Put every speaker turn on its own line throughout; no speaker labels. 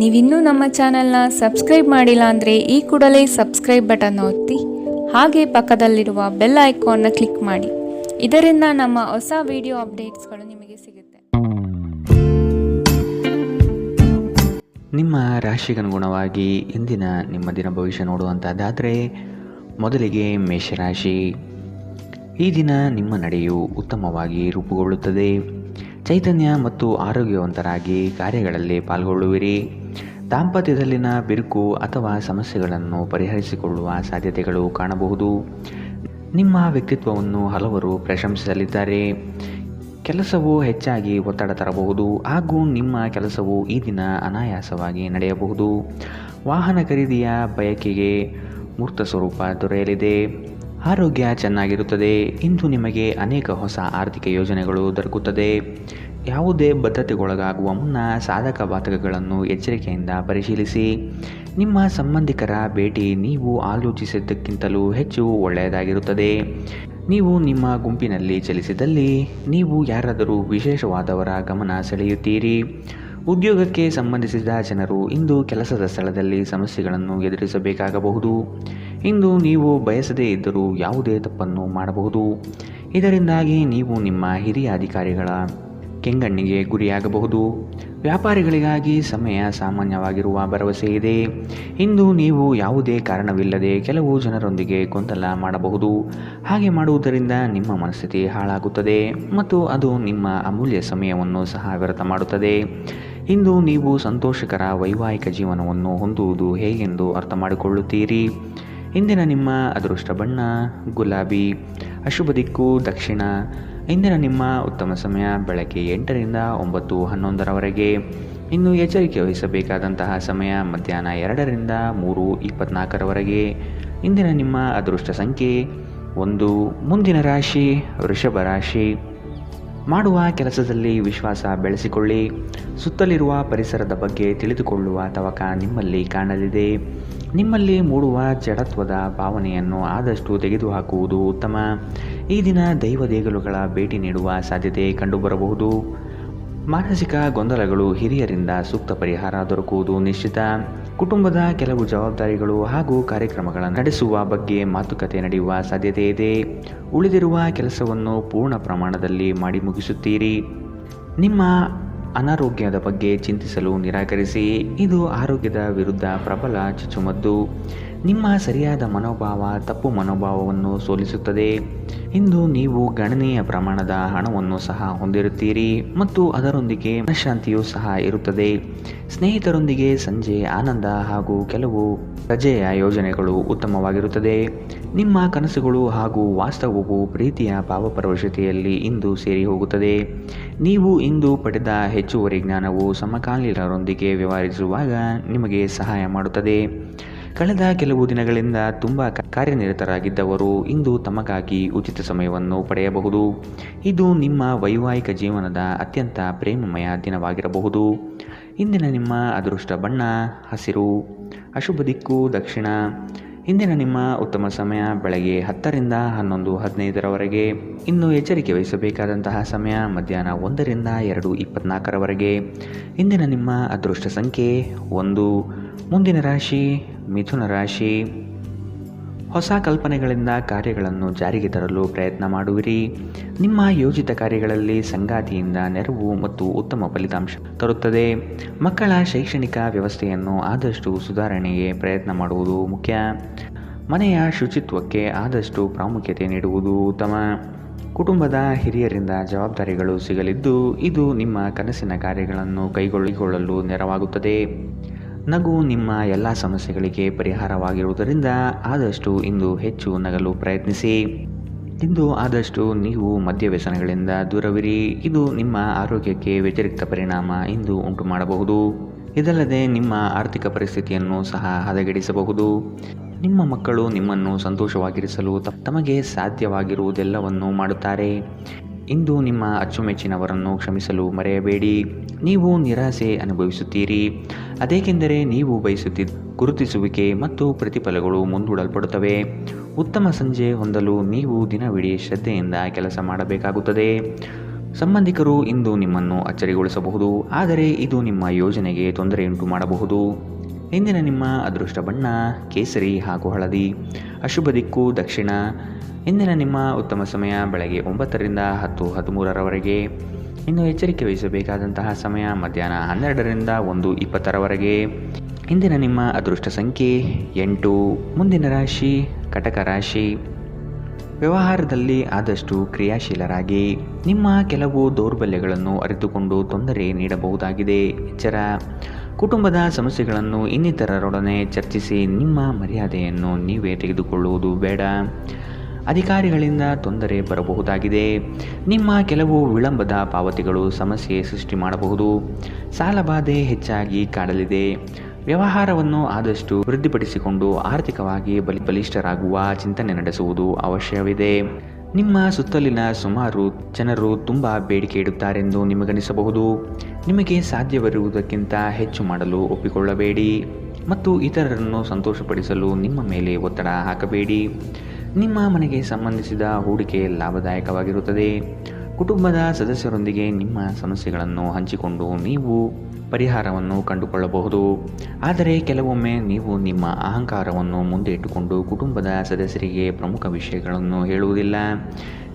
ನೀವಿನ್ನೂ ನಮ್ಮ ಚಾನೆಲ್ನ ಸಬ್ಸ್ಕ್ರೈಬ್ ಮಾಡಿಲ್ಲ ಅಂದರೆ ಈ ಕೂಡಲೇ ಸಬ್ಸ್ಕ್ರೈಬ್ ಬಟನ್ ಒತ್ತಿ ಹಾಗೆ ಪಕ್ಕದಲ್ಲಿರುವ ಬೆಲ್ ಐಕಾನ್ನ ಕ್ಲಿಕ್ ಮಾಡಿ. ಇದರಿಂದ ನಮ್ಮ ಹೊಸ ವಿಡಿಯೋ ಅಪ್ಡೇಟ್ಸ್ಗಳು ನಿಮಗೆ ಸಿಗುತ್ತೆ.
ನಿಮ್ಮ ರಾಶಿಗನುಗುಣವಾಗಿ ಇಂದಿನ ನಿಮ್ಮ ದಿನ ಭವಿಷ್ಯ ನೋಡುವಂಥದ್ದಾದರೆ ಮೊದಲಿಗೆ ಮೇಷರಾಶಿ. ಈ ದಿನ ನಿಮ್ಮ ನಡೆಯು ಉತ್ತಮವಾಗಿ ರೂಪುಗೊಳ್ಳುತ್ತದೆ. ಚೈತನ್ಯ ಮತ್ತು ಆರೋಗ್ಯವಂತರಾಗಿ ಕಾರ್ಯಗಳಲ್ಲಿ ಪಾಲ್ಗೊಳ್ಳುವಿರಿ. ದಾಂಪತ್ಯದಲ್ಲಿನ ಬಿರುಕು ಅಥವಾ ಸಮಸ್ಯೆಗಳನ್ನು ಪರಿಹರಿಸಿಕೊಳ್ಳುವ ಸಾಧ್ಯತೆಗಳು ಕಾಣಬಹುದು. ನಿಮ್ಮ ವ್ಯಕ್ತಿತ್ವವನ್ನು ಹಲವರು ಪ್ರಶಂಸಿಸಲಿದ್ದಾರೆ. ಕೆಲಸವು ಹೆಚ್ಚಾಗಿ ಒತ್ತಡ ತರಬಹುದು ಹಾಗೂ ನಿಮ್ಮ ಕೆಲಸವು ಈ ದಿನ ಅನಾಯಾಸವಾಗಿ ನಡೆಯಬಹುದು. ವಾಹನ ಖರೀದಿಯ ಬಯಕೆಗೆ ಮೂರ್ತ ಸ್ವರೂಪ ದೊರೆಯಲಿದೆ. ಆರೋಗ್ಯ ಚೆನ್ನಾಗಿರುತ್ತದೆ. ಇಂದು ನಿಮಗೆ ಅನೇಕ ಹೊಸ ಆರ್ಥಿಕ ಯೋಜನೆಗಳು ದೊರಕುತ್ತದೆ. ಯಾವುದೇ ಬದ್ಧತೆಗೊಳಗಾಗುವ ಮುನ್ನ ಸಾಧಕ ಬಾಧಕಗಳನ್ನು ಎಚ್ಚರಿಕೆಯಿಂದ ಪರಿಶೀಲಿಸಿ. ನಿಮ್ಮ ಸಂಬಂಧಿಕರ ಭೇಟಿ ನೀವು ಆಲೋಚಿಸಿದ್ದಕ್ಕಿಂತಲೂ ಹೆಚ್ಚು ಒಳ್ಳೆಯದಾಗಿರುತ್ತದೆ. ನೀವು ನಿಮ್ಮ ಗುಂಪಿನಲ್ಲಿ ಚಲಿಸಿದಲ್ಲಿ ನೀವು ಯಾರಾದರೂ ವಿಶೇಷವಾದವರ ಗಮನ ಸೆಳೆಯುತ್ತೀರಿ. ಉದ್ಯೋಗಕ್ಕೆ ಸಂಬಂಧಿಸಿದ ಜನರು ಇಂದು ಕೆಲಸದ ಸ್ಥಳದಲ್ಲಿ ಸಮಸ್ಯೆಗಳನ್ನು ಎದುರಿಸಬೇಕಾಗಬಹುದು. ಇಂದು ನೀವು ಬಯಸದೇ ಇದ್ದರೂ ಯಾವುದೇ ತಪ್ಪನ್ನು ಮಾಡಬಹುದು. ಇದರಿಂದಾಗಿ ನೀವು ನಿಮ್ಮ ಹಿರಿಯ ಅಧಿಕಾರಿಗಳ ಕೆಂಗಣ್ಣಿಗೆ ಗುರಿಯಾಗಬಹುದು. ವ್ಯಾಪಾರಿಗಳಿಗಾಗಿ ಸಮಯ ಸಾಮಾನ್ಯವಾಗಿರುವ ಭರವಸೆ ಇದೆ. ಇಂದು ನೀವು ಯಾವುದೇ ಕಾರಣವಿಲ್ಲದೆ ಕೆಲವು ಜನರೊಂದಿಗೆ ಗೊಂದಲ ಮಾಡಬಹುದು. ಹಾಗೆ ಮಾಡುವುದರಿಂದ ನಿಮ್ಮ ಮನಸ್ಥಿತಿ ಹಾಳಾಗುತ್ತದೆ ಮತ್ತು ಅದು ನಿಮ್ಮ ಅಮೂಲ್ಯ ಸಮಯವನ್ನು ಸಹ ವ್ಯರ್ಥ ಮಾಡುತ್ತದೆ. ಇಂದು ನೀವು ಸಂತೋಷಕರ ವೈವಾಹಿಕ ಜೀವನವನ್ನು ಹೊಂದುವುದು ಹೇಗೆಂದು ಅರ್ಥ ಮಾಡಿಕೊಳ್ಳುತ್ತೀರಿ. ಇಂದಿನ ನಿಮ್ಮ ಅದೃಷ್ಟ ಬಣ್ಣ ಗುಲಾಬಿ. ಅಶುಭ ದಿಕ್ಕು ದಕ್ಷಿಣ. ಇಂದಿನ ನಿಮ್ಮ ಉತ್ತಮ ಸಮಯ ಬೆಳಗ್ಗೆ 8ರಿಂದ 9:11ರವರೆಗೆ. ಇನ್ನು ಎಚ್ಚರಿಕೆ ವಹಿಸಬೇಕಾದಂತಹ ಸಮಯ ಮಧ್ಯಾಹ್ನ 2ರಿಂದ 3:24ರವರೆಗೆ. ಇಂದಿನ ನಿಮ್ಮ ಅದೃಷ್ಟ ಸಂಖ್ಯೆ 1. ಮುಂದಿನ ರಾಶಿ ವೃಷಭ ರಾಶಿ. ಮಾಡುವ ಕೆಲಸದಲ್ಲಿ ವಿಶ್ವಾಸ ಬೆಳೆಸಿಕೊಳ್ಳಿ. ಸುತ್ತಲಿರುವ ಪರಿಸರದ ಬಗ್ಗೆ ತಿಳಿದುಕೊಳ್ಳುವ ತವಕ ನಿಮ್ಮಲ್ಲಿ ಕಾಣಲಿದೆ. ನಿಮ್ಮಲ್ಲಿ ಮೂಡುವ ಜಡತ್ವದ ಭಾವನೆಯನ್ನು ಆದಷ್ಟು ತೆಗೆದುಹಾಕುವುದು ಉತ್ತಮ. ಈ ದಿನ ದೈವ ದೇಗುಲಗಳ ಭೇಟಿ ನೀಡುವ ಸಾಧ್ಯತೆ ಕಂಡುಬರಬಹುದು. ಮಾನಸಿಕ ಗೊಂದಲಗಳು ಹಿರಿಯರಿಂದ ಸೂಕ್ತ ಪರಿಹಾರ ದೊರಕುವುದು ನಿಶ್ಚಿತ. ಕುಟುಂಬದ ಕೆಲವು ಜವಾಬ್ದಾರಿಗಳು ಹಾಗೂ ಕಾರ್ಯಕ್ರಮಗಳನ್ನು ನಡೆಸುವ ಬಗ್ಗೆ ಮಾತುಕತೆ ನಡೆಯುವ ಸಾಧ್ಯತೆ ಇದೆ. ಉಳಿದಿರುವ ಕೆಲಸವನ್ನು ಪೂರ್ಣ ಪ್ರಮಾಣದಲ್ಲಿ ಮಾಡಿ ಮುಗಿಸುತ್ತೀರಿ. ನಿಮ್ಮ ಅನಾರೋಗ್ಯದ ಬಗ್ಗೆ ಚಿಂತಿಸಲು ನಿರಾಕರಿಸಿ. ಇದು ಆರೋಗ್ಯದ ವಿರುದ್ಧ ಪ್ರಬಲ ಚುಚ್ಚುಮದ್ದು. ನಿಮ್ಮ ಸರಿಯಾದ ಮನೋಭಾವ ತಪ್ಪು ಮನೋಭಾವವನ್ನು ಸೋಲಿಸುತ್ತದೆ. ಇಂದು ನೀವು ಗಣನೀಯ ಪ್ರಮಾಣದ ಹಣವನ್ನು ಸಹ ಹೊಂದಿರುತ್ತೀರಿ ಮತ್ತು ಅದರೊಂದಿಗೆ ಮನಃಶಾಂತಿಯೂ ಸಹ ಇರುತ್ತದೆ. ಸ್ನೇಹಿತರೊಂದಿಗೆ ಸಂಜೆ ಆನಂದ ಹಾಗೂ ಕೆಲವು ರಜೆಯ ಯೋಜನೆಗಳು ಉತ್ತಮವಾಗಿರುತ್ತದೆ. ನಿಮ್ಮ ಕನಸುಗಳು ಹಾಗೂ ವಾಸ್ತವವು ಪ್ರೀತಿಯ ಭಾವಪರವಶತೆಯಲ್ಲಿ ಇಂದು ಸೇರಿ ಹೋಗುತ್ತದೆ. ನೀವು ಇಂದು ಪಡೆದ ಹೆಚ್ಚುವರಿ ಜ್ಞಾನವು ಸಮಕಾಲೀನರೊಂದಿಗೆ ವ್ಯವಹರಿಸುವಾಗ ನಿಮಗೆ ಸಹಾಯ ಮಾಡುತ್ತದೆ. ಕಳೆದ ಕೆಲವು ದಿನಗಳಿಂದ ತುಂಬ ಕಾರ್ಯನಿರತರಾಗಿದ್ದವರು ಇಂದು ತಮಗಾಗಿ ಉಚಿತ ಸಮಯವನ್ನು ಪಡೆಯಬಹುದು. ಇದು ನಿಮ್ಮ ವೈವಾಹಿಕ ಜೀವನದ ಅತ್ಯಂತ ಪ್ರೇಮಮಯ ದಿನವಾಗಿರಬಹುದು. ಇಂದಿನ ನಿಮ್ಮ ಅದೃಷ್ಟ ಬಣ್ಣ ಹಸಿರು. ಅಶುಭ ದಿಕ್ಕು ದಕ್ಷಿಣ. ಇಂದಿನ ನಿಮ್ಮ ಉತ್ತಮ ಸಮಯ ಬೆಳಗ್ಗೆ 10ರಿಂದ 11:15ರವರೆಗೆ. ಇನ್ನು ಎಚ್ಚರಿಕೆ ವಹಿಸಬೇಕಾದಂತಹ ಸಮಯ ಮಧ್ಯಾಹ್ನ 1ರಿಂದ 2:24ರವರೆಗೆ. ಇಂದಿನ ನಿಮ್ಮ ಅದೃಷ್ಟ ಸಂಖ್ಯೆ 1. ಮುಂದಿನ ರಾಶಿ ಮಿಥುನ ರಾಶಿ. ಹೊಸ ಕಲ್ಪನೆಗಳಿಂದ ಕಾರ್ಯಗಳನ್ನು ಜಾರಿಗೆ ತರಲು ಪ್ರಯತ್ನ ಮಾಡುವಿರಿ. ನಿಮ್ಮ ಯೋಜಿತ ಕಾರ್ಯಗಳಲ್ಲಿ ಸಂಗಾತಿಯಿಂದ ನೆರವು ಮತ್ತು ಉತ್ತಮ ಫಲಿತಾಂಶ ತರುತ್ತದೆ. ಮಕ್ಕಳ ಶೈಕ್ಷಣಿಕ ವ್ಯವಸ್ಥೆಯನ್ನು ಆದಷ್ಟು ಸುಧಾರಣೆಗೆ ಪ್ರಯತ್ನ ಮಾಡುವುದು ಮುಖ್ಯ. ಮನೆಯ ಶುಚಿತ್ವಕ್ಕೆ ಆದಷ್ಟು ಪ್ರಾಮುಖ್ಯತೆ ನೀಡುವುದು ಉತ್ತಮ. ಕುಟುಂಬದ ಹಿರಿಯರಿಂದ ಜವಾಬ್ದಾರಿಗಳು ಸಿಗಲಿದ್ದು ಇದು ನಿಮ್ಮ ಕನಸಿನ ಕಾರ್ಯಗಳನ್ನು ಕೈಗೊಳ್ಳಲು ನೆರವಾಗುತ್ತದೆ. ನಗು ನಿಮ್ಮ ಎಲ್ಲ ಸಮಸ್ಯೆಗಳಿಗೆ ಪರಿಹಾರವಾಗಿರುವುದರಿಂದ ಆದಷ್ಟು ಇಂದು ಹೆಚ್ಚು ನಗಲು ಪ್ರಯತ್ನಿಸಿ. ಇಂದು ಆದಷ್ಟು ನೀವು ಮದ್ಯ ವ್ಯಸನಗಳಿಂದ ದೂರವಿರಿ. ಇದು ನಿಮ್ಮ ಆರೋಗ್ಯಕ್ಕೆ ವ್ಯತಿರಿಕ್ತ ಪರಿಣಾಮ ಇಂದು ಉಂಟು ಮಾಡಬಹುದು. ಇದಲ್ಲದೆ ನಿಮ್ಮ ಆರ್ಥಿಕ ಪರಿಸ್ಥಿತಿಯನ್ನು ಸಹ ಹದಗೆಡಿಸಬಹುದು. ನಿಮ್ಮ ಮಕ್ಕಳು ನಿಮ್ಮನ್ನು ಸಂತೋಷವಾಗಿರಿಸಲು ತಮಗೆ ಸಾಧ್ಯವಾಗಿರುವುದೆಲ್ಲವನ್ನು ಮಾಡುತ್ತಾರೆ. ಇಂದು ನಿಮ್ಮ ಅಚ್ಚುಮೆಚ್ಚಿನವರನ್ನು ಕ್ಷಮಿಸಲು ಮರೆಯಬೇಡಿ. ನೀವು ನಿರಾಸೆ ಅನುಭವಿಸುತ್ತೀರಿ. ಅದೇಕೆಂದರೆ ನೀವು ಬಯಸುತ್ತಿದ್ದ ಗುರುತಿಸುವಿಕೆ ಮತ್ತು ಪ್ರತಿಫಲಗಳು ಮುಂದೂಡಲ್ಪಡುತ್ತವೆ. ಉತ್ತಮ ಸಂಜೆ ಹೊಂದಲು ನೀವು ದಿನವಿಡೀ ಶ್ರದ್ಧೆಯಿಂದ ಕೆಲಸ ಮಾಡಬೇಕಾಗುತ್ತದೆ. ಸಂಬಂಧಿಕರು ಇಂದು ನಿಮ್ಮನ್ನು ಅಚ್ಚರಿಗೊಳಿಸಬಹುದು, ಆದರೆ ಇದು ನಿಮ್ಮ ಯೋಜನೆಗೆ ತೊಂದರೆಯುಂಟು ಮಾಡಬಹುದು. ಇಂದಿನ ನಿಮ್ಮ ಅದೃಷ್ಟ ಬಣ್ಣ ಕೇಸರಿ ಹಾಗೂ ಹಳದಿ. ಅಶುಭ ದಿಕ್ಕು ದಕ್ಷಿಣ. ಇಂದಿನ ನಿಮ್ಮ ಉತ್ತಮ ಸಮಯ ಬೆಳಗ್ಗೆ 9ರಿಂದ 10:13ರವರೆಗೆ. ಇನ್ನು ಎಚ್ಚರಿಕೆ ವಹಿಸಬೇಕಾದಂತಹ ಸಮಯ ಮಧ್ಯಾಹ್ನ 12ರಿಂದ 1:20ರವರೆಗೆ. ಇಂದಿನ ನಿಮ್ಮ ಅದೃಷ್ಟ ಸಂಖ್ಯೆ 8. ಮುಂದಿನ ರಾಶಿ ಕಟಕ ರಾಶಿ. ವ್ಯವಹಾರದಲ್ಲಿ ಆದಷ್ಟು ಕ್ರಿಯಾಶೀಲರಾಗಿ. ನಿಮ್ಮ ಕೆಲವು ದೌರ್ಬಲ್ಯಗಳನ್ನು ಅರಿತುಕೊಂಡು ತೊಂದರೆ ನೀಡಬಹುದಾಗಿದೆ. ಎಚ್ಚರ. ಕುಟುಂಬದ ಸಮಸ್ಯೆಗಳನ್ನು ಇನ್ನಿತರರೊಡನೆ ಚರ್ಚಿಸಿ ನಿಮ್ಮ ಮರ್ಯಾದೆಯನ್ನು ನೀವೇ ತೆಗೆದುಕೊಳ್ಳುವುದು ಬೇಡ. ಅಧಿಕಾರಿಗಳಿಂದ ತೊಂದರೆ ಬರಬಹುದಾಗಿದೆ. ನಿಮ್ಮ ಕೆಲವು ವಿಳಂಬದ ಪಾವತಿಗಳು ಸಮಸ್ಯೆ ಸೃಷ್ಟಿ ಮಾಡಬಹುದು. ಸಾಲಬಾಧೆ ಹೆಚ್ಚಾಗಿ ಕಾಡಲಿದೆ. ವ್ಯವಹಾರವನ್ನು ಆದಷ್ಟು ವೃದ್ಧಿಪಡಿಸಿಕೊಂಡು ಆರ್ಥಿಕವಾಗಿ ಬಲಿಷ್ಠರಾಗುವ ಚಿಂತನೆ ನಡೆಸುವುದು ಅವಶ್ಯವಿದೆ. ನಿಮ್ಮ ಸುತ್ತಲಿನ ಸುಮಾರು ಜನರು ತುಂಬ ಬೇಡಿಕೆ ಇಡುತ್ತಾರೆಂದು ನಿಮಗನಿಸಬಹುದು. ನಿಮಗೆ ಸಾಧ್ಯವಿರುವುದಕ್ಕಿಂತ ಹೆಚ್ಚು ಮಾಡಲು ಒಪ್ಪಿಕೊಳ್ಳಬೇಡಿ ಮತ್ತು ಇತರರನ್ನು ಸಂತೋಷಪಡಿಸಲು ನಿಮ್ಮ ಮೇಲೆ ಒತ್ತಡ ಹಾಕಬೇಡಿ. ನಿಮ್ಮ ಮನೆಗೆ ಸಂಬಂಧಿಸಿದ ಹೂಡಿಕೆ ಲಾಭದಾಯಕವಾಗಿರುತ್ತದೆ. ಕುಟುಂಬದ ಸದಸ್ಯರೊಂದಿಗೆ ನಿಮ್ಮ ಸಮಸ್ಯೆಗಳನ್ನು ಹಂಚಿಕೊಂಡು ನೀವು ಪರಿಹಾರವನ್ನು ಕಂಡುಕೊಳ್ಳಬಹುದು. ಆದರೆ ಕೆಲವೊಮ್ಮೆ ನೀವು ನಿಮ್ಮ ಅಹಂಕಾರವನ್ನು ಮುಂದೆ ಇಟ್ಟುಕೊಂಡು ಕುಟುಂಬದ ಸದಸ್ಯರಿಗೆ ಪ್ರಮುಖ ವಿಷಯಗಳನ್ನು ಹೇಳುವುದಿಲ್ಲ.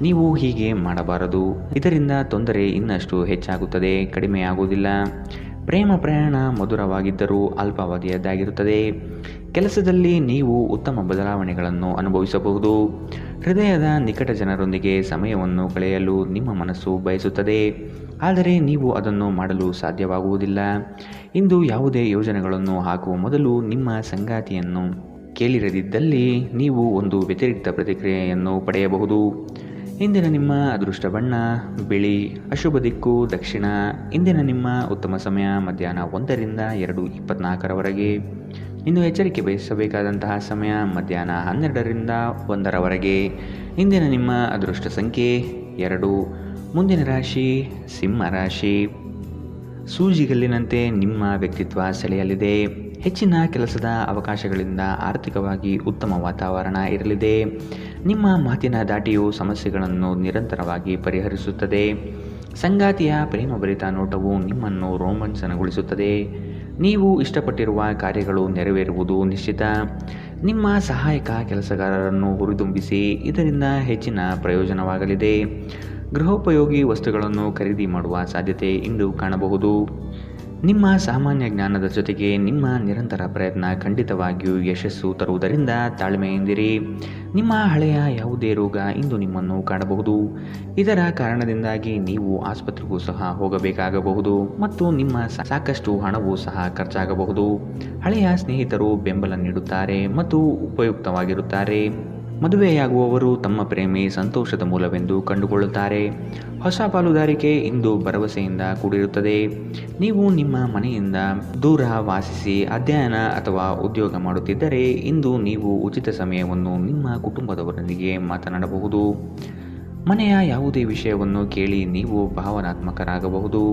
ನೀವು ಹೀಗೆ ಮಾಡಬಾರದು. ಇದರಿಂದ ತೊಂದರೆ ಇನ್ನಷ್ಟು ಹೆಚ್ಚಾಗುತ್ತದೆ, ಕಡಿಮೆಯಾಗುವುದಿಲ್ಲ. ಪ್ರೇಮ ಪ್ರಯಾಣ ಮಧುರವಾಗಿದ್ದರೂ ಅಲ್ಪಾವಧಿಯದ್ದಾಗಿರುತ್ತದೆ. ಕೆಲಸದಲ್ಲಿ ನೀವು ಉತ್ತಮ ಬದಲಾವಣೆಗಳನ್ನು ಅನುಭವಿಸಬಹುದು. ಹೃದಯದ ನಿಕಟ ಜನರೊಂದಿಗೆ ಸಮಯವನ್ನು ಕಳೆಯಲು ನಿಮ್ಮ ಮನಸ್ಸು ಬಯಸುತ್ತದೆ, ಆದರೆ ನೀವು ಅದನ್ನು ಮಾಡಲು ಸಾಧ್ಯವಾಗುವುದಿಲ್ಲ. ಇಂದು ಯಾವುದೇ ಯೋಜನೆಗಳನ್ನು ಹಾಕುವ ಮೊದಲು ನಿಮ್ಮ ಸಂಗಾತಿಯನ್ನು ಕೇಳಿರದಿದ್ದಲ್ಲಿ ನೀವು ಒಂದು ವ್ಯತಿರಿಕ್ತ ಪ್ರತಿಕ್ರಿಯೆಯನ್ನು ಪಡೆಯಬಹುದು. ಇಂದಿನ ನಿಮ್ಮ ಅದೃಷ್ಟ ಬಣ್ಣ ಬಿಳಿ. ಅಶುಭ ದಿಕ್ಕು ದಕ್ಷಿಣ. ಇಂದಿನ ನಿಮ್ಮ ಉತ್ತಮ ಸಮಯ ಮಧ್ಯಾಹ್ನ 1ರಿಂದ 2:24ರವರೆಗೆ. ಇನ್ನು ಎಚ್ಚರಿಕೆ ವಹಿಸಬೇಕಾದಂತಹ ಸಮಯ ಮಧ್ಯಾಹ್ನ 12ರಿಂದ 1ರವರೆಗೆ. ಇಂದಿನ ನಿಮ್ಮ ಅದೃಷ್ಟ ಸಂಖ್ಯೆ 2. ಮುಂದಿನ ರಾಶಿ ಸಿಂಹ ರಾಶಿ. ಸೂಜಿಗಲ್ಲಿನಂತೆ ನಿಮ್ಮ ವ್ಯಕ್ತಿತ್ವ ಸೆಳೆಯಲಿದೆ. ಹೆಚ್ಚಿನ ಕೆಲಸದ ಅವಕಾಶಗಳಿಂದ ಆರ್ಥಿಕವಾಗಿ ಉತ್ತಮ ವಾತಾವರಣ ಇರಲಿದೆ. ನಿಮ್ಮ ಮಾತಿನ ದಾಟಿಯು ಸಮಸ್ಯೆಗಳನ್ನು ನಿರಂತರವಾಗಿ ಪರಿಹರಿಸುತ್ತದೆ. ಸಂಗಾತಿಯ ಪ್ರೇಮಭರಿತ ನೋಟವು ನಿಮ್ಮನ್ನು ರೋಮಾಂಚನಗೊಳಿಸುತ್ತದೆ. ನೀವು ಇಷ್ಟಪಟ್ಟಿರುವ ಕಾರ್ಯಗಳು ನೆರವೇರುವುದು ನಿಶ್ಚಿತ. ನಿಮ್ಮ ಸಹಾಯಕ ಕೆಲಸಗಾರರನ್ನು ಹುರಿದುಂಬಿಸಿ, ಇದರಿಂದ ಹೆಚ್ಚಿನ ಪ್ರಯೋಜನವಾಗಲಿದೆ. ಗೃಹೋಪಯೋಗಿ ವಸ್ತುಗಳನ್ನು ಖರೀದಿ ಮಾಡುವ ಸಾಧ್ಯತೆ ಇಂದು ಕಾಣಬಹುದು. ನಿಮ್ಮ ಸಾಮಾನ್ಯ ಜ್ಞಾನದ ಜೊತೆಗೆ ನಿಮ್ಮ ನಿರಂತರ ಪ್ರಯತ್ನ ಖಂಡಿತವಾಗಿಯೂ ಯಶಸ್ಸು ತರುವುದರಿಂದ ತಾಳ್ಮೆಯಿಂದಿರಿ. ನಿಮ್ಮ ಹಳೆಯ ಯಾವುದೇ ರೋಗ ಇಂದು ನಿಮ್ಮನ್ನು ಕಾಡಬಹುದು. ಇದರ ಕಾರಣದಿಂದಾಗಿ ನೀವು ಆಸ್ಪತ್ರೆಗೂ ಸಹ ಹೋಗಬೇಕಾಗಬಹುದು ಮತ್ತು ನಿಮ್ಮ ಸಾಕಷ್ಟು ಹಣವೂ ಸಹ ಖರ್ಚಾಗಬಹುದು. ಹಳೆಯ ಸ್ನೇಹಿತರು ಬೆಂಬಲ ನೀಡುತ್ತಾರೆ ಮತ್ತು ಉಪಯುಕ್ತವಾಗಿರುತ್ತಾರೆ. ಮದುವೆಯಾಗುವವರು ತಮ್ಮ ಪ್ರೇಮಿ ಸಂತೋಷದ ಮೂಲವೆಂದು ಕಂಡುಕೊಳ್ಳುತ್ತಾರೆ. ಹೊಸ ಪಾಲುದಾರಿಕೆ ಇಂದು ಭರವಸೆಯಿಂದ ಕೂಡಿರುತ್ತದೆ. ನೀವು ನಿಮ್ಮ ಮನೆಯಿಂದ ದೂರ ವಾಸಿಸಿ ಅಧ್ಯಯನ ಅಥವಾ ಉದ್ಯೋಗ ಮಾಡುತ್ತಿದ್ದರೆ ಇಂದು ನೀವು ಉಚಿತ ಸಮಯವನ್ನು ನಿಮ್ಮ ಕುಟುಂಬದವರೊಂದಿಗೆ ಮಾತನಾಡಬಹುದು. ಮನೆಯ ಯಾವುದೇ ವಿಷಯವನ್ನು ಕೇಳಿ ನೀವು ಭಾವನಾತ್ಮಕರಾಗಬಹುದು.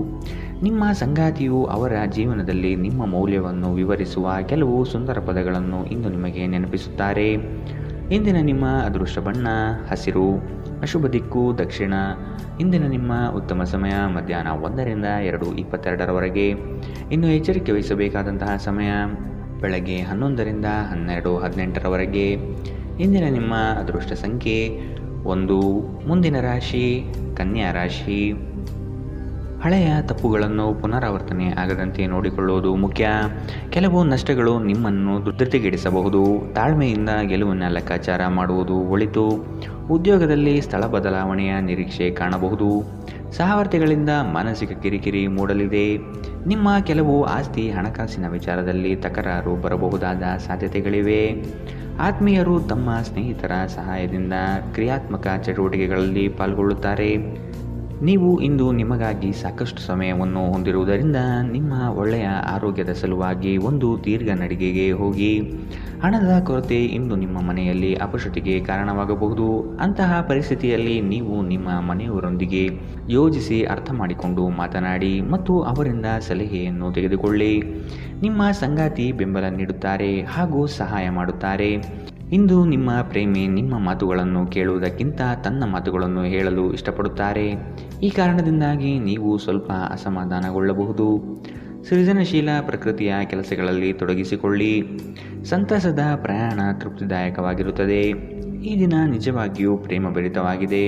ನಿಮ್ಮ ಸಂಗಾತಿಯು ಅವರ ಜೀವನದಲ್ಲಿ ನಿಮ್ಮ ಮೌಲ್ಯವನ್ನು ವಿವರಿಸುವ ಕೆಲವು ಸುಂದರ ಪದಗಳನ್ನು ಇಂದು ನಿಮಗೆ ನೆನಪಿಸುತ್ತಾರೆ. ಇಂದಿನ ನಿಮ್ಮ ಅದೃಷ್ಟ ಬಣ್ಣ ಹಸಿರು. ಅಶುಭ ದಿಕ್ಕು ದಕ್ಷಿಣ. ಇಂದಿನ ನಿಮ್ಮ ಉತ್ತಮ ಸಮಯ ಮಧ್ಯಾಹ್ನ 1ರಿಂದ 2:22ರವರೆಗೆ. ಇನ್ನು ಎಚ್ಚರಿಕೆ ವಹಿಸಬೇಕಾದಂತಹ ಸಮಯ ಬೆಳಗ್ಗೆ 11ರಿಂದ 12:18ರವರೆಗೆ. ಇಂದಿನ ನಿಮ್ಮ ಅದೃಷ್ಟ ಸಂಖ್ಯೆ 1. ಮುಂದಿನ ರಾಶಿ ಕನ್ಯಾ ರಾಶಿ. ಹಳೆಯ ತಪ್ಪುಗಳನ್ನು ಪುನರಾವರ್ತನೆ ಆಗದಂತೆ ನೋಡಿಕೊಳ್ಳುವುದು ಮುಖ್ಯ. ಕೆಲವು ನಷ್ಟಗಳು ನಿಮ್ಮನ್ನು ಧೃತಿಗೆಡಿಸಬಹುದು. ತಾಳ್ಮೆಯಿಂದ ಗೆಲುವಿನ ಲೆಕ್ಕಾಚಾರ ಮಾಡುವುದು ಒಳಿತು. ಉದ್ಯೋಗದಲ್ಲಿ ಸ್ಥಳ ಬದಲಾವಣೆಯ ನಿರೀಕ್ಷೆ ಕಾಣಬಹುದು. ಸಹವರ್ತಿಗಳಿಂದ ಮಾನಸಿಕ ಕಿರಿಕಿರಿ ಮೂಡಲಿದೆ. ನಿಮ್ಮ ಕೆಲವು ಆಸ್ತಿ ಹಣಕಾಸಿನ ವಿಚಾರದಲ್ಲಿ ತಕರಾರು ಬರಬಹುದಾದ ಸಾಧ್ಯತೆಗಳಿವೆ. ಆತ್ಮೀಯರು ತಮ್ಮ ಸ್ನೇಹಿತರ ಸಹಾಯದಿಂದ ಕ್ರಿಯಾತ್ಮಕ ಚಟುವಟಿಕೆಗಳಲ್ಲಿ ಪಾಲ್ಗೊಳ್ಳುತ್ತಾರೆ. ನೀವು ಇಂದು ನಿಮಗಾಗಿ ಸಾಕಷ್ಟು ಸಮಯವನ್ನು ಹೊಂದಿರುವುದರಿಂದ ನಿಮ್ಮ ಒಳ್ಳೆಯ ಆರೋಗ್ಯದ ಸಲುವಾಗಿ ಒಂದು ದೀರ್ಘ ನಡಿಗೆಗೆ ಹೋಗಿ. ಹಣದ ಕೊರತೆ ಇಂದು ನಿಮ್ಮ ಮನೆಯಲ್ಲಿ ಅಪಶೃತಿಗೆ ಕಾರಣವಾಗಬಹುದು. ಅಂತಹ ಪರಿಸ್ಥಿತಿಯಲ್ಲಿ ನೀವು ನಿಮ್ಮ ಮನೆಯವರೊಂದಿಗೆ ಯೋಜಿಸಿ ಅರ್ಥ ಮಾಡಿಕೊಂಡು ಮಾತನಾಡಿ ಮತ್ತು ಅವರಿಂದ ಸಲಹೆಯನ್ನು ತೆಗೆದುಕೊಳ್ಳಿ. ನಿಮ್ಮ ಸಂಗಾತಿ ಬೆಂಬಲ ನೀಡುತ್ತಾರೆ ಹಾಗೂ ಸಹಾಯ ಮಾಡುತ್ತಾರೆ. ಇಂದು ನಿಮ್ಮ ಪ್ರೇಮಿ ನಿಮ್ಮ ಮಾತುಗಳನ್ನು ಕೇಳುವುದಕ್ಕಿಂತ ತನ್ನ ಮಾತುಗಳನ್ನು ಹೇಳಲು ಇಷ್ಟಪಡುತ್ತಾರೆ. ಈ ಕಾರಣದಿಂದಾಗಿ ನೀವು ಸ್ವಲ್ಪ ಅಸಮಾಧಾನಗೊಳ್ಳಬಹುದು. ಸೃಜನಶೀಲ ಪ್ರಕೃತಿಯ ಕೆಲಸಗಳಲ್ಲಿ ತೊಡಗಿಸಿಕೊಳ್ಳಿ. ಸಂತಸದ ಪ್ರಯಾಣ ತೃಪ್ತಿದಾಯಕವಾಗಿರುತ್ತದೆ. ಈ ದಿನ ನಿಜವಾಗಿಯೂ ಪ್ರೇಮಭರಿತವಾಗಿದೆ.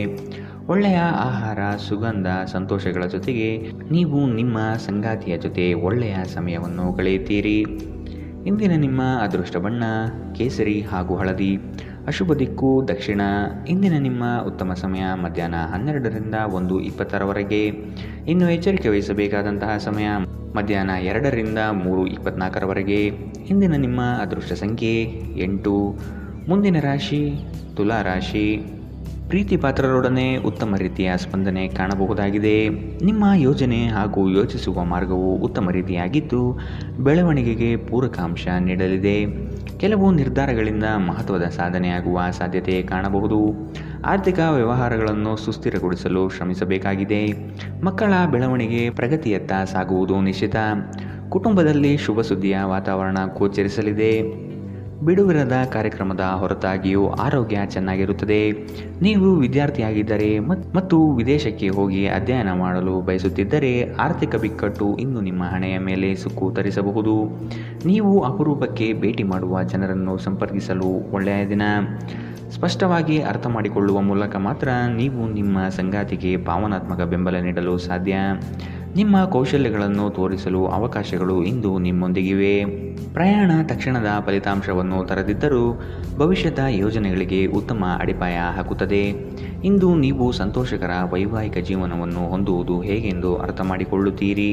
ಒಳ್ಳೆಯ ಆಹಾರ, ಸುಗಂಧ, ಸಂತೋಷಗಳ ಜೊತೆಗೆ ನೀವು ನಿಮ್ಮ ಸಂಗಾತಿಯ ಜೊತೆ ಒಳ್ಳೆಯ ಸಮಯವನ್ನು ಕಳೆಯುತ್ತೀರಿ. ಇಂದಿನ ನಿಮ್ಮ ಅದೃಷ್ಟ ಬಣ್ಣ ಕೇಸರಿ ಹಾಗೂ ಹಳದಿ. ಅಶುಭ ದಿಕ್ಕು ದಕ್ಷಿಣ. ಇಂದಿನ ನಿಮ್ಮ ಉತ್ತಮ ಸಮಯ ಮಧ್ಯಾಹ್ನ 12ರಿಂದ 1:20ರವರೆಗೆ. ಇನ್ನು ಎಚ್ಚರಿಕೆ ವಹಿಸಬೇಕಾದಂತಹ ಸಮಯ ಮಧ್ಯಾಹ್ನ 2ರಿಂದ 3:24ರವರೆಗೆ. ಇಂದಿನ ನಿಮ್ಮ ಅದೃಷ್ಟ ಸಂಖ್ಯೆ 8. ಮುಂದಿನ ರಾಶಿ ತುಲಾ ರಾಶಿ. ಪ್ರೀತಿ ಪಾತ್ರರೊಡನೆ ಉತ್ತಮ ರೀತಿಯ ಸ್ಪಂದನೆ ಕಾಣಬಹುದಾಗಿದೆ. ನಿಮ್ಮ ಯೋಜನೆ ಹಾಗೂ ಯೋಚಿಸುವ ಮಾರ್ಗವು ಉತ್ತಮ ರೀತಿಯಾಗಿದ್ದು ಬೆಳವಣಿಗೆಗೆ ಪೂರಕ ಅಂಶ ನೀಡಲಿದೆ. ಕೆಲವು ನಿರ್ಧಾರಗಳಿಂದ ಮಹತ್ವದ ಸಾಧನೆಯಾಗುವ ಸಾಧ್ಯತೆ ಕಾಣಬಹುದು. ಆರ್ಥಿಕ ವ್ಯವಹಾರಗಳನ್ನು ಸುಸ್ಥಿರಗೊಳಿಸಲು ಶ್ರಮಿಸಬೇಕಾಗಿದೆ. ಮಕ್ಕಳ ಬೆಳವಣಿಗೆ ಪ್ರಗತಿಯತ್ತ ಸಾಗುವುದು ನಿಶ್ಚಿತ. ಕುಟುಂಬದಲ್ಲಿ ಶುಭ ಸುದ್ದಿಯ ವಾತಾವರಣ ಗೋಚರಿಸಲಿದೆ. ಬಿಡುವಿರದ ಕಾರ್ಯಕ್ರಮದ ಹೊರತಾಗಿಯೂ ಆರೋಗ್ಯ ಚೆನ್ನಾಗಿರುತ್ತದೆ. ನೀವು ವಿದ್ಯಾರ್ಥಿಯಾಗಿದ್ದರೆ ಮತ್ತು ವಿದೇಶಕ್ಕೆ ಹೋಗಿ ಅಧ್ಯಯನ ಮಾಡಲು ಬಯಸುತ್ತಿದ್ದರೆ ಆರ್ಥಿಕ ಬಿಕ್ಕಟ್ಟು ಇಂದು ನಿಮ್ಮ ಹಣೆಯ ಮೇಲೆ ಸುಕ್ಕು ತರಿಸಬಹುದು. ನೀವು ಅಪರೂಪಕ್ಕೆ ಭೇಟಿ ಮಾಡುವ ಜನರನ್ನು ಸಂಪರ್ಕಿಸಲು ಒಳ್ಳೆಯ ದಿನ. ಸ್ಪಷ್ಟವಾಗಿ ಅರ್ಥ ಮಾಡಿಕೊಳ್ಳುವ ಮೂಲಕ ಮಾತ್ರ ನೀವು ನಿಮ್ಮ ಸಂಗಾತಿಗೆ ಭಾವನಾತ್ಮಕ ಬೆಂಬಲ ನೀಡಲು ಸಾಧ್ಯ. ನಿಮ್ಮ ಕೌಶಲ್ಯಗಳನ್ನು ತೋರಿಸಲು ಅವಕಾಶಗಳು ಇಂದು ನಿಮ್ಮೊಂದಿಗಿವೆ. ಪ್ರಯಾಣ ತಕ್ಷಣದ ಫಲಿತಾಂಶವನ್ನು ತರದಿದ್ದರೂ ಭವಿಷ್ಯದ ಯೋಜನೆಗಳಿಗೆ ಉತ್ತಮ ಅಡಿಪಾಯ ಹಾಕುತ್ತದೆ. ಇಂದು ನೀವು ಸಂತೋಷಕರ ವೈವಾಹಿಕ ಜೀವನವನ್ನು ಹೊಂದುವುದು ಹೇಗೆಂದು ಅರ್ಥ ಮಾಡಿಕೊಳ್ಳುತ್ತೀರಿ.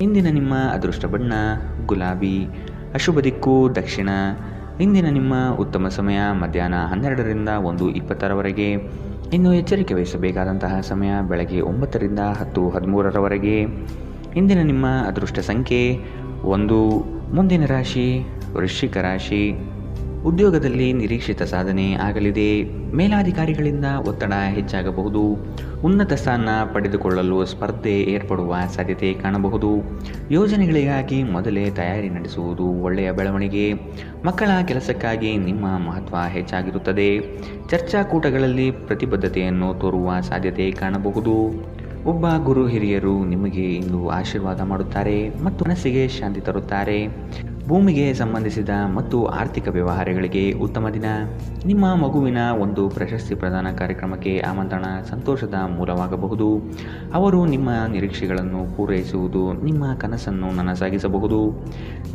ಇಂದಿನ ನಿಮ್ಮ ಅದೃಷ್ಟ ಬಣ್ಣ ಗುಲಾಬಿ. ಅಶುಭ ದಿಕ್ಕು ದಕ್ಷಿಣ. ಇಂದಿನ ನಿಮ್ಮ ಉತ್ತಮ ಸಮಯ ಮಧ್ಯಾಹ್ನ 12ರಿಂದ 1:20ರವರೆಗೆ. ಇನ್ನು ಎಚ್ಚರಿಕೆ ವಹಿಸಬೇಕಾದಂತಹ ಸಮಯ ಬೆಳಗ್ಗೆ 9ರಿಂದ 10:13ರವರೆಗೆ. ಇಂದಿನ ನಿಮ್ಮ ಅದೃಷ್ಟ ಸಂಖ್ಯೆ 1. ಮುಂದಿನ ರಾಶಿ ವೃಶ್ಚಿಕ ರಾಶಿ. ಉದ್ಯೋಗದಲ್ಲಿ ನಿರೀಕ್ಷಿತ ಸಾಧನೆ ಆಗಲಿದೆ. ಮೇಲಾಧಿಕಾರಿಗಳಿಂದ ಒತ್ತಡ ಹೆಚ್ಚಾಗಬಹುದು. ಉನ್ನತ ಸ್ಥಾನ ಪಡೆದುಕೊಳ್ಳಲು ಸ್ಪರ್ಧೆ ಏರ್ಪಡುವ ಸಾಧ್ಯತೆ ಕಾಣಬಹುದು. ಯೋಜನೆಗಳಿಗಾಗಿ ಮೊದಲೇ ತಯಾರಿ ನಡೆಸುವುದು ಒಳ್ಳೆಯ ಬೆಳವಣಿಗೆ. ಮಕ್ಕಳ ಕೆಲಸಕ್ಕಾಗಿ ನಿಮ್ಮ ಮಹತ್ವ ಹೆಚ್ಚಾಗಿರುತ್ತದೆ. ಚರ್ಚಾಕೂಟಗಳಲ್ಲಿ ಪ್ರತಿಬದ್ಧತೆಯನ್ನು ತೋರುವ ಸಾಧ್ಯತೆ ಕಾಣಬಹುದು. ಒಬ್ಬ ಗುರು ಹಿರಿಯರು ನಿಮಗೆ ಇಂದು ಆಶೀರ್ವಾದ ಮಾಡುತ್ತಾರೆ ಮತ್ತು ಮನಸ್ಸಿಗೆ ಶಾಂತಿ ತರುತ್ತಾರೆ. ಭೂಮಿಗೆ ಸಂಬಂಧಿಸಿದ ಮತ್ತು ಆರ್ಥಿಕ ವ್ಯವಹಾರಗಳಿಗೆ ಉತ್ತಮ ದಿನ. ನಿಮ್ಮ ಮಗುವಿನ ಒಂದು ಪ್ರಶಸ್ತಿ ಪ್ರದಾನ ಕಾರ್ಯಕ್ರಮಕ್ಕೆ ಆಮಂತ್ರಣ ಸಂತೋಷದ ಮೂಲವಾಗಬಹುದು. ಅವರು ನಿಮ್ಮ ನಿರೀಕ್ಷೆಗಳನ್ನು ಪೂರೈಸುವುದು ನಿಮ್ಮ ಕನಸನ್ನು ನನಸಾಗಿಸಬಹುದು.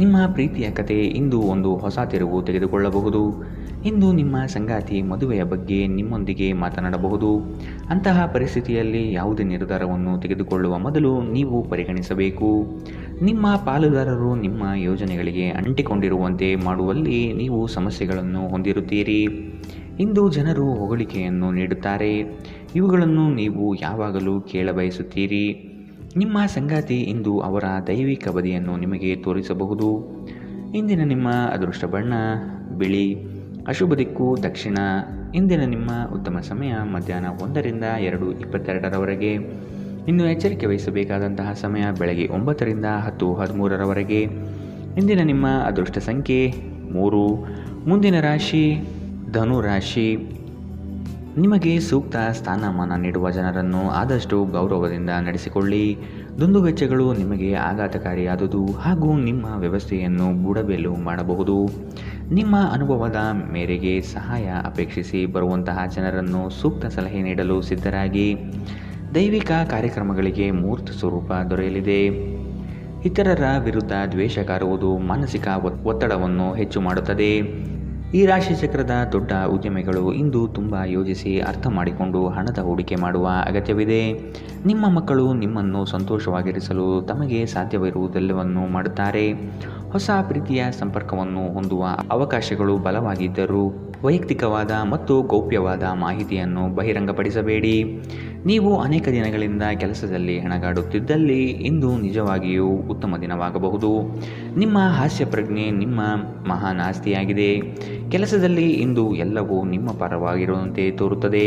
ನಿಮ್ಮ ಪ್ರೀತಿಯ ಕತೆ ಇಂದು ಒಂದು ಹೊಸ ತಿರುವು ತೆಗೆದುಕೊಳ್ಳಬಹುದು. ಇಂದು ನಿಮ್ಮ ಸಂಗಾತಿ ಮದುವೆಯ ಬಗ್ಗೆ ನಿಮ್ಮೊಂದಿಗೆ ಮಾತನಾಡಬಹುದು. ಅಂತಹ ಪರಿಸ್ಥಿತಿಯಲ್ಲಿ ಯಾವುದೇ ನಿರ್ಧಾರವನ್ನು ತೆಗೆದುಕೊಳ್ಳುವ ಮೊದಲು ನೀವು ಪರಿಗಣಿಸಬೇಕು. ನಿಮ್ಮ ಪಾಲುದಾರರು ನಿಮ್ಮ ಯೋಜನೆಗಳಿಗೆ ಅಂಟಿಕೊಂಡಿರುವಂತೆ ಮಾಡುವಲ್ಲಿ ನೀವು ಸಮಸ್ಯೆಗಳನ್ನು ಹೊಂದಿರುತ್ತೀರಿ. ಇಂದು ಜನರು ಹೊಗಳಿಕೆಯನ್ನು ನೀಡುತ್ತಾರೆ. ಇವುಗಳನ್ನು ನೀವು ಯಾವಾಗಲೂ ಕೇಳಬಯಸುತ್ತೀರಿ. ನಿಮ್ಮ ಸಂಗಾತಿ ಇಂದು ಅವರ ದೈವಿಕ ಬದಿಯನ್ನು ನಿಮಗೆ ತೋರಿಸಬಹುದು. ಇಂದಿನ ನಿಮ್ಮ ಅದೃಷ್ಟ ಬಣ್ಣ ಬಿಳಿ. ಅಶುಭ ದಿಕ್ಕು ದಕ್ಷಿಣ. ಇಂದಿನ ನಿಮ್ಮ ಉತ್ತಮ ಸಮಯ ಮಧ್ಯಾಹ್ನ 1ರಿಂದ 2:22ರವರೆಗೆ. ಇನ್ನು ಎಚ್ಚರಿಕೆ ವಹಿಸಬೇಕಾದಂತಹ ಸಮಯ ಬೆಳಗ್ಗೆ 9ರಿಂದ 10:13ರವರೆಗೆ. ಇಂದಿನ ನಿಮ್ಮ ಅದೃಷ್ಟ ಸಂಖ್ಯೆ 3. ಮುಂದಿನ ರಾಶಿ ಧನು ರಾಶಿ. ನಿಮಗೆ ಸೂಕ್ತ ಸ್ಥಾನಮಾನ ನೀಡುವ ಜನರನ್ನು ಆದಷ್ಟು ಗೌರವದಿಂದ ನಡೆಸಿಕೊಳ್ಳಿ. ದುಂದುವೆಚ್ಚಗಳು ನಿಮಗೆ ಆಘಾತಕಾರಿಯಾದುದು ಹಾಗೂ ನಿಮ್ಮ ವ್ಯವಸ್ಥೆಯನ್ನು ಬುಡಮೇಲು ಮಾಡಬಹುದು. ನಿಮ್ಮ ಅನುಭವದ ಮೇರೆಗೆ ಸಹಾಯ ಅಪೇಕ್ಷಿಸಿ ಬರುವಂತಹ ಜನರನ್ನು ಸೂಕ್ತ ಸಲಹೆ ನೀಡಲು ಸಿದ್ಧರಾಗಿ. ದೈವಿಕ ಕಾರ್ಯಕ್ರಮಗಳಿಗೆ ಮೂರ್ತ ಸ್ವರೂಪ ದೊರೆಯಲಿದೆ. ಇತರರ ವಿರುದ್ಧ ದ್ವೇಷ ಕಾರುವುದು ಮಾನಸಿಕ ಒತ್ತಡವನ್ನು ಹೆಚ್ಚು ಮಾಡುತ್ತದೆ. ಈ ರಾಶಿ ಚಕ್ರದ ದೊಡ್ಡ ಉದ್ಯಮಿಗಳು ಇಂದು ತುಂಬ ಯೋಜಿಸಿ ಅರ್ಥ ಮಾಡಿಕೊಂಡು ಹಣದ ಹೂಡಿಕೆ ಮಾಡುವ ಅಗತ್ಯವಿದೆ. ನಿಮ್ಮ ಮಕ್ಕಳು ನಿಮ್ಮನ್ನು ಸಂತೋಷವಾಗಿರಿಸಲು ತಮಗೆ ಸಾಧ್ಯವಿರುವುದೆಲ್ಲವನ್ನು ಮಾಡುತ್ತಾರೆ. ಹೊಸ ಪ್ರೀತಿಯ ಸಂಪರ್ಕವನ್ನು ಹೊಂದುವ ಅವಕಾಶಗಳು ಬಲವಾಗಿದ್ದರೂ ವೈಯಕ್ತಿಕವಾದ ಮತ್ತು ಗೌಪ್ಯವಾದ ಮಾಹಿತಿಯನ್ನು ಬಹಿರಂಗಪಡಿಸಬೇಡಿ. ನೀವು ಅನೇಕ ದಿನಗಳಿಂದ ಕೆಲಸದಲ್ಲಿ ಹೆಣಗಾಡುತ್ತಿದ್ದಲ್ಲಿ ಇಂದು ನಿಜವಾಗಿಯೂ ಉತ್ತಮ ದಿನವಾಗಬಹುದು. ನಿಮ್ಮ ಹಾಸ್ಯ ಪ್ರಜ್ಞೆ ನಿಮ್ಮ ಮಹಾನ್ ಆಸ್ತಿಯಾಗಿದೆ. ಕೆಲಸದಲ್ಲಿ ಇಂದು ಎಲ್ಲವೂ ನಿಮ್ಮ ಪರವಾಗಿರುವಂತೆ ತೋರುತ್ತದೆ.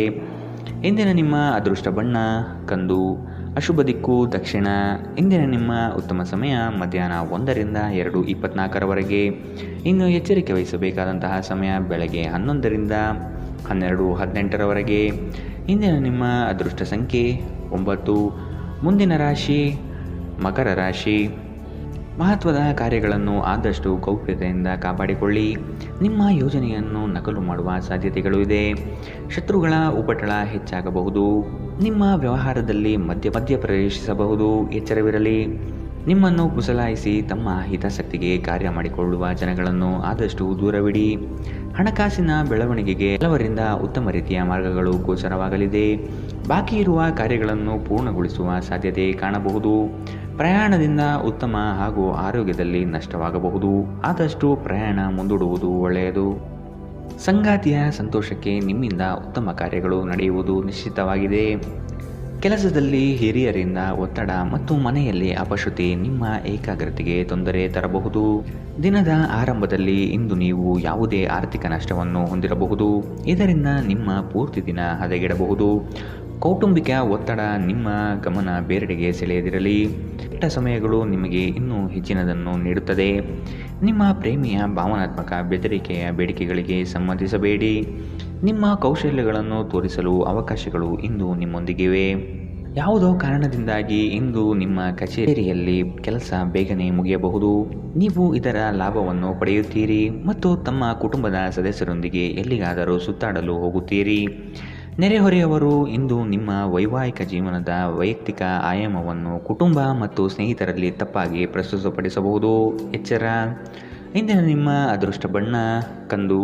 ಇಂದಿನ ನಿಮ್ಮ ಅದೃಷ್ಟ ಬಣ್ಣ ಕಂದು. ಅಶುಭ ದಿಕ್ಕು ದಕ್ಷಿಣ. ಇಂದಿನ ನಿಮ್ಮ ಉತ್ತಮ ಸಮಯ ಮಧ್ಯಾಹ್ನ 1ರಿಂದ 2:24 ಇನ್ನು ಎಚ್ಚರಿಕೆ ವಹಿಸಬೇಕಾದಂತಹ ಸಮಯ ಬೆಳಗ್ಗೆ 11ರಿಂದ 12:18 ಇಂದಿನ ನಿಮ್ಮ ಅದೃಷ್ಟ ಸಂಖ್ಯೆ 9. ಮುಂದಿನ ರಾಶಿ ಮಕರ ರಾಶಿ. ಮಹತ್ವದ ಕಾರ್ಯಗಳನ್ನು ಆದಷ್ಟು ಗೌಪ್ಯತೆಯಿಂದ ಕಾಪಾಡಿಕೊಳ್ಳಿ. ನಿಮ್ಮ ಯೋಜನೆಯನ್ನು ನಕಲು ಮಾಡುವ ಸಾಧ್ಯತೆಗಳು ಇದೆ. ಶತ್ರುಗಳ ಉಪಟಳ ಹೆಚ್ಚಾಗಬಹುದು. ನಿಮ್ಮ ವ್ಯವಹಾರದಲ್ಲಿ ಮಧ್ಯ ಪ್ರವೇಶಿಸಬಹುದು. ಎಚ್ಚರವಿರಲಿ. ನಿಮ್ಮನ್ನು ಕುಸಲಾಯಿಸಿ ತಮ್ಮ ಹಿತಾಸಕ್ತಿಗೆ ಕಾರ್ಯ ಮಾಡಿಕೊಳ್ಳುವ ಜನಗಳನ್ನು ಆದಷ್ಟು ದೂರವಿಡಿ. ಹಣಕಾಸಿನ ಬೆಳವಣಿಗೆಗೆ ಕೆಲವರಿಂದ ಉತ್ತಮ ರೀತಿಯ ಮಾರ್ಗಗಳು ಗೋಚರವಾಗಲಿದೆ. ಬಾಕಿ ಇರುವ ಕಾರ್ಯಗಳನ್ನು ಪೂರ್ಣಗೊಳಿಸುವ ಸಾಧ್ಯತೆ ಕಾಣಬಹುದು. ಪ್ರಯಾಣದಿಂದ ಉತ್ತಮ ಹಾಗೂ ಆರೋಗ್ಯದಲ್ಲಿ ನಷ್ಟವಾಗಬಹುದು. ಆದಷ್ಟು ಪ್ರಯಾಣ ಮುಂದೂಡುವುದು ಒಳ್ಳೆಯದು. ಸಂಗಾತಿಯ ಸಂತೋಷಕ್ಕೆ ನಿಮ್ಮಿಂದ ಉತ್ತಮ ಕಾರ್ಯಗಳು ನಡೆಯುವುದು ನಿಶ್ಚಿತವಾಗಿದೆ. ಕೆಲಸದಲ್ಲಿ ಹಿರಿಯರಿಂದ ಒತ್ತಡ ಮತ್ತು ಮನೆಯಲ್ಲಿ ಅಪಶ್ರುತಿ ನಿಮ್ಮ ಏಕಾಗ್ರತೆಗೆ ತೊಂದರೆ ತರಬಹುದು. ದಿನದ ಆರಂಭದಲ್ಲಿ ಇಂದು ನೀವು ಯಾವುದೇ ಆರ್ಥಿಕ ನಷ್ಟವನ್ನು ಹೊಂದಿರಬಹುದು. ಇದರಿಂದ ನಿಮ್ಮ ಪೂರ್ತಿ ದಿನ ಹದಗೆಡಬಹುದು. ಕೌಟುಂಬಿಕ ಒತ್ತಡ ನಿಮ್ಮ ಗಮನ ಬೇರೆಡೆಗೆ ಸೆಳೆಯದಿರಲಿ. ಕೆಟ್ಟ ಸಮಯಗಳು ನಿಮಗೆ ಇನ್ನೂ ಹೆಚ್ಚಿನದನ್ನು ನೀಡುತ್ತದೆ. ನಿಮ್ಮ ಪ್ರೇಮಿಯ ಭಾವನಾತ್ಮಕ ಬೆದರಿಕೆಯ ಬೇಡಿಕೆಗಳಿಗೆ ಸಂಬಂಧಿಸಬೇಡಿ. ನಿಮ್ಮ ಕೌಶಲ್ಯಗಳನ್ನು ತೋರಿಸಲು ಅವಕಾಶಗಳು ಇಂದು ನಿಮ್ಮೊಂದಿಗಿವೆ. ಯಾವುದೋ ಕಾರಣದಿಂದಾಗಿ ಇಂದು ನಿಮ್ಮ ಕಚೇರಿಯಲ್ಲಿ ಕೆಲಸ ಬೇಗನೆ ಮುಗಿಯಬಹುದು. ನೀವು ಇದರ ಲಾಭವನ್ನು ಪಡೆಯುತ್ತೀರಿ ಮತ್ತು ತಮ್ಮ ಕುಟುಂಬದ ಸದಸ್ಯರೊಂದಿಗೆ ಎಲ್ಲಿಗಾದರೂ ಸುತ್ತಾಡಲು ಹೋಗುತ್ತೀರಿ. ನೆರೆಹೊರೆಯವರು ಇಂದು ನಿಮ್ಮ ವೈವಾಹಿಕ ಜೀವನದ ವೈಯಕ್ತಿಕ ಆಯಾಮವನ್ನು ಕುಟುಂಬ ಮತ್ತು ಸ್ನೇಹಿತರಲ್ಲಿ ತಪ್ಪಾಗಿ ಪ್ರಸ್ತುತಪಡಿಸಬಹುದು. ಎಚ್ಚರ. ಇಂದಿನ ನಿಮ್ಮ ಅದೃಷ್ಟ ಬಣ್ಣ ಕಂದು.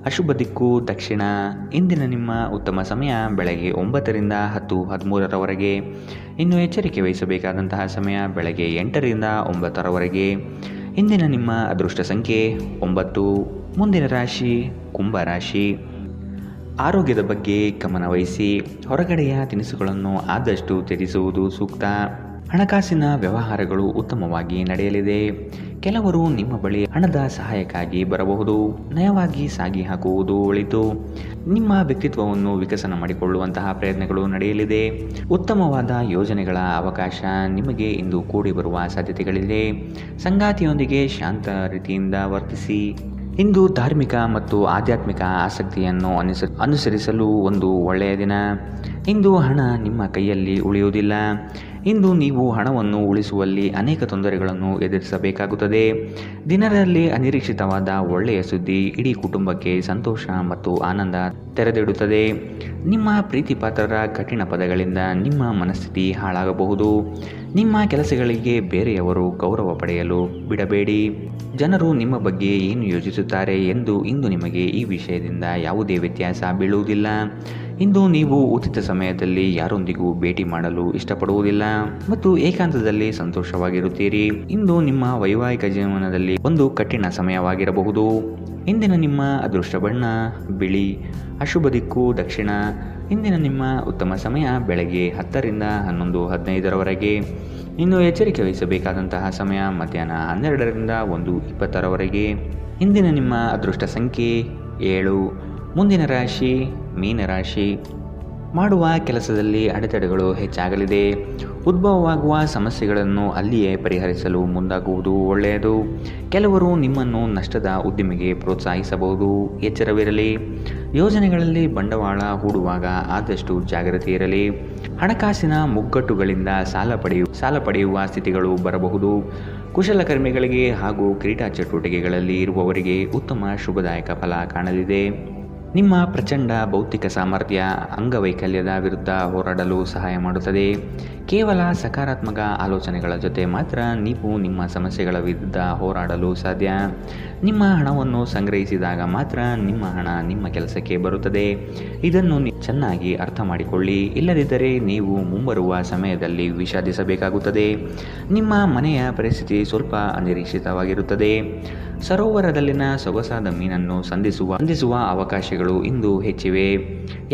ಅಶುಭ ದಿಕ್ಕು ದಕ್ಷಿಣ. ಇಂದಿನ ನಿಮ್ಮ ಉತ್ತಮ ಸಮಯ ಬೆಳಗ್ಗೆ 9ರಿಂದ 10:13 ಇನ್ನು ಎಚ್ಚರಿಕೆ ವಹಿಸಬೇಕಾದಂತಹ ಸಮಯ ಬೆಳಗ್ಗೆ 8ರಿಂದ 9. ಇಂದಿನ ನಿಮ್ಮ ಅದೃಷ್ಟ ಸಂಖ್ಯೆ 9. ಮುಂದಿನ ರಾಶಿ ಕುಂಭರಾಶಿ. ಆರೋಗ್ಯದ ಬಗ್ಗೆ ಗಮನವಹಿಸಿ. ಹೊರಗಡೆಯ ತಿನಿಸುಗಳನ್ನು ಆದಷ್ಟು ತ್ಯಜಿಸುವುದು ಸೂಕ್ತ. ಹಣಕಾಸಿನ ವ್ಯವಹಾರಗಳು ಉತ್ತಮವಾಗಿ ನಡೆಯಲಿದೆ. ಕೆಲವರು ನಿಮ್ಮ ಬಳಿ ಹಣದ ಸಹಾಯಕ್ಕಾಗಿ ಬರಬಹುದು. ನಯವಾಗಿ ಸಾಗಿ ಹಾಕುವುದು ಒಳಿತು. ನಿಮ್ಮ ವ್ಯಕ್ತಿತ್ವವನ್ನು ವಿಕಸನ ಮಾಡಿಕೊಳ್ಳುವಂತಹ ಪ್ರಯತ್ನಗಳು ನಡೆಯಲಿದೆ. ಉತ್ತಮವಾದ ಯೋಜನೆಗಳ ಅವಕಾಶ ನಿಮಗೆ ಇಂದು ಕೂಡಿ ಬರುವ ಸಾಧ್ಯತೆಗಳಿದೆ. ಸಂಗಾತಿಯೊಂದಿಗೆ ಶಾಂತ ರೀತಿಯಿಂದ ವರ್ತಿಸಿ. ಇಂದು ಧಾರ್ಮಿಕ ಮತ್ತು ಆಧ್ಯಾತ್ಮಿಕ ಆಸಕ್ತಿಯನ್ನು ಅನುಸರಿಸಲು ಒಂದು ಒಳ್ಳೆಯ ದಿನ. ಇಂದು ಹಣ ನಿಮ್ಮ ಕೈಯಲ್ಲಿ ಉಳಿಯುವುದಿಲ್ಲ. ಇಂದು ನೀವು ಹಣವನ್ನು ಉಳಿಸುವಲ್ಲಿ ಅನೇಕ ತೊಂದರೆಗಳನ್ನು ಎದುರಿಸಬೇಕಾಗುತ್ತದೆ. ದಿನದಲ್ಲಿ ಅನಿರೀಕ್ಷಿತವಾದ ಒಳ್ಳೆಯ ಸುದ್ದಿ ಇಡೀ ಕುಟುಂಬಕ್ಕೆ ಸಂತೋಷ ಮತ್ತು ಆನಂದ ತೆರೆದಿಡುತ್ತದೆ. ನಿಮ್ಮ ಪ್ರೀತಿಪಾತ್ರರ ಕಠಿಣ ಪದಗಳಿಂದ ನಿಮ್ಮ ಮನಸ್ಥಿತಿ ಹಾಳಾಗಬಹುದು. ನಿಮ್ಮ ಕೆಲಸಗಳಿಗೆ ಬೇರೆಯವರು ಗೌರವ ಪಡೆಯಲು ಬಿಡಬೇಡಿ. ಜನರು ನಿಮ್ಮ ಬಗ್ಗೆ ಏನು ಯೋಚಿಸುತ್ತಾರೆ ಎಂದು ಇಂದು ನಿಮಗೆ ಈ ವಿಷಯದಿಂದ ಯಾವುದೇ ವ್ಯತ್ಯಾಸ ಬೀಳುವುದಿಲ್ಲ. ಇಂದು ನೀವು ಉಚಿತ ಸಮಯದಲ್ಲಿ ಯಾರೊಂದಿಗೂ ಭೇಟಿ ಮಾಡಲು ಇಷ್ಟಪಡುವುದಿಲ್ಲ ಮತ್ತು ಏಕಾಂತದಲ್ಲಿ ಸಂತೋಷವಾಗಿರುತ್ತೀರಿ. ಇಂದು ನಿಮ್ಮ ವೈವಾಹಿಕ ಜೀವನದಲ್ಲಿ ಒಂದು ಕಠಿಣ ಸಮಯವಾಗಿರಬಹುದು. ಇಂದಿನ ನಿಮ್ಮ ಅದೃಷ್ಟ ಬಣ್ಣ ಬಿಳಿ. ಅಶುಭ ದಿಕ್ಕು ದಕ್ಷಿಣ. ಇಂದಿನ ನಿಮ್ಮ ಉತ್ತಮ ಸಮಯ ಬೆಳಗ್ಗೆ 10ರಿಂದ 11:15 ಇನ್ನು ಎಚ್ಚರಿಕೆ ವಹಿಸಬೇಕಾದಂತಹ ಸಮಯ ಮಧ್ಯಾಹ್ನ 12ರಿಂದ 1:20 ಇಂದಿನ ನಿಮ್ಮ ಅದೃಷ್ಟ ಸಂಖ್ಯೆ 7. ಮುಂದಿನ ರಾಶಿ ಮೀನರಾಶಿ. ಮಾಡುವ ಕೆಲಸದಲ್ಲಿ ಅಡೆತಡೆಗಳು ಹೆಚ್ಚಾಗಲಿದೆ. ಉದ್ಭವವಾಗುವ ಸಮಸ್ಯೆಗಳನ್ನು ಅಲ್ಲಿಯೇ ಪರಿಹರಿಸಲು ಮುಂದಾಗುವುದು ಒಳ್ಳೆಯದು. ಕೆಲವರು ನಿಮ್ಮನ್ನು ನಷ್ಟದ ಉದ್ದಿಮೆಗೆ ಪ್ರೋತ್ಸಾಹಿಸಬಹುದು. ಎಚ್ಚರವಿರಲಿ. ಯೋಜನೆಗಳಲ್ಲಿ ಬಂಡವಾಳ ಹೂಡುವಾಗ ಆದಷ್ಟು ಜಾಗೃತಿ ಇರಲಿ. ಹಣಕಾಸಿನ ಮುಗ್ಗಟ್ಟುಗಳಿಂದ ಸಾಲ ಪಡೆಯುವ ಸ್ಥಿತಿಗಳು ಬರಬಹುದು. ಕುಶಲಕರ್ಮಿಗಳಿಗೆ ಹಾಗೂ ಕ್ರೀಡಾ ಚಟುವಟಿಕೆಗಳಲ್ಲಿ ಇರುವವರಿಗೆ ಉತ್ತಮ ಶುಭದಾಯಕ ಫಲ ಕಾಣಲಿದೆ. ನಿಮ್ಮ ಪ್ರಚಂಡ ಭೌತಿಕ ಸಾಮರ್ಥ್ಯ ಅಂಗವೈಕಲ್ಯದ ವಿರುದ್ಧ ಹೋರಾಡಲು ಸಹಾಯ ಮಾಡುತ್ತದೆ. ಕೇವಲ ಸಕಾರಾತ್ಮಕ ಆಲೋಚನೆಗಳ ಜೊತೆ ಮಾತ್ರ ನೀವು ನಿಮ್ಮ ಸಮಸ್ಯೆಗಳ ವಿರುದ್ಧ ಹೋರಾಡಲು ಸಾಧ್ಯ. ನಿಮ್ಮ ಹಣವನ್ನು ಸಂಗ್ರಹಿಸಿದಾಗ ಮಾತ್ರ ನಿಮ್ಮ ಹಣ ನಿಮ್ಮ ಕೆಲಸಕ್ಕೆ ಬರುತ್ತದೆ. ಇದನ್ನು ಚೆನ್ನಾಗಿ ಅರ್ಥ ಮಾಡಿಕೊಳ್ಳಿ. ಇಲ್ಲದಿದ್ದರೆ ನೀವು ಮುಂಬರುವ ಸಮಯದಲ್ಲಿ ವಿಷಾದಿಸಬೇಕಾಗುತ್ತದೆ. ನಿಮ್ಮ ಮನೆಯ ಪರಿಸ್ಥಿತಿ ಸ್ವಲ್ಪ ಅನಿರೀಕ್ಷಿತವಾಗಿರುತ್ತದೆ. ಸರೋವರದಲ್ಲಿನ ಸೊಗಸಾದ ಮೀನನ್ನು ಸಂಧಿಸುವ ಅವಕಾಶಗಳು ಇಂದು ಹೆಚ್ಚಿವೆ.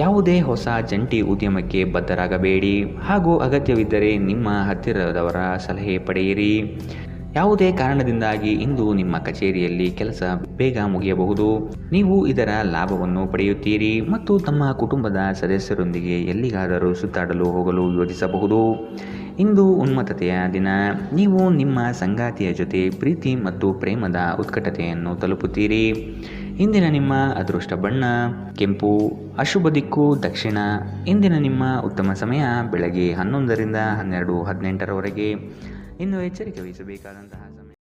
ಯಾವುದೇ ಹೊಸ ಜಂಟಿ ಉದ್ಯಮಕ್ಕೆ ಬದ್ಧರಾಗಬೇಡಿ ಹಾಗೂ ಅಗತ್ಯವಿದ್ದರೆ ನಿಮ್ಮ ಹತ್ತಿರದವರ ಸಲಹೆ ಪಡೆಯಿರಿ. ಯಾವುದೇ ಕಾರಣದಿಂದಾಗಿ ಇಂದು ನಿಮ್ಮ ಕಚೇರಿಯಲ್ಲಿ ಕೆಲಸ ಬೇಗ ಮುಗಿಯಬಹುದು. ನೀವು ಇದರ ಲಾಭವನ್ನು ಪಡೆಯುತ್ತೀರಿ ಮತ್ತು ತಮ್ಮ ಕುಟುಂಬದ ಸದಸ್ಯರೊಂದಿಗೆ ಎಲ್ಲಿಗಾದರೂ ಸುತ್ತಾಡಲು ಹೋಗಲು ಯೋಜಿಸಬಹುದು. ಇಂದು ಉನ್ಮತ್ತತೆಯ ದಿನ. ನೀವು ನಿಮ್ಮ ಸಂಗಾತಿಯ ಜೊತೆ ಪ್ರೀತಿ ಮತ್ತು ಪ್ರೇಮದ ಉತ್ಕಟತೆಯನ್ನು ತಲುಪುತ್ತೀರಿ. ಇಂದಿನ ನಿಮ್ಮ ಅದೃಷ್ಟ ಬಣ್ಣ ಕೆಂಪು. ಅಶುಭ ದಿಕ್ಕು ದಕ್ಷಿಣ. ಇಂದಿನ ನಿಮ್ಮ ಉತ್ತಮ ಸಮಯ ಬೆಳಗ್ಗೆ 11 ರಿಂದ 12:18 ಇನ್ನು ಎಚ್ಚರಿಕೆ ವಹಿಸಬೇಕಾದಂತಹ ಸಮಯ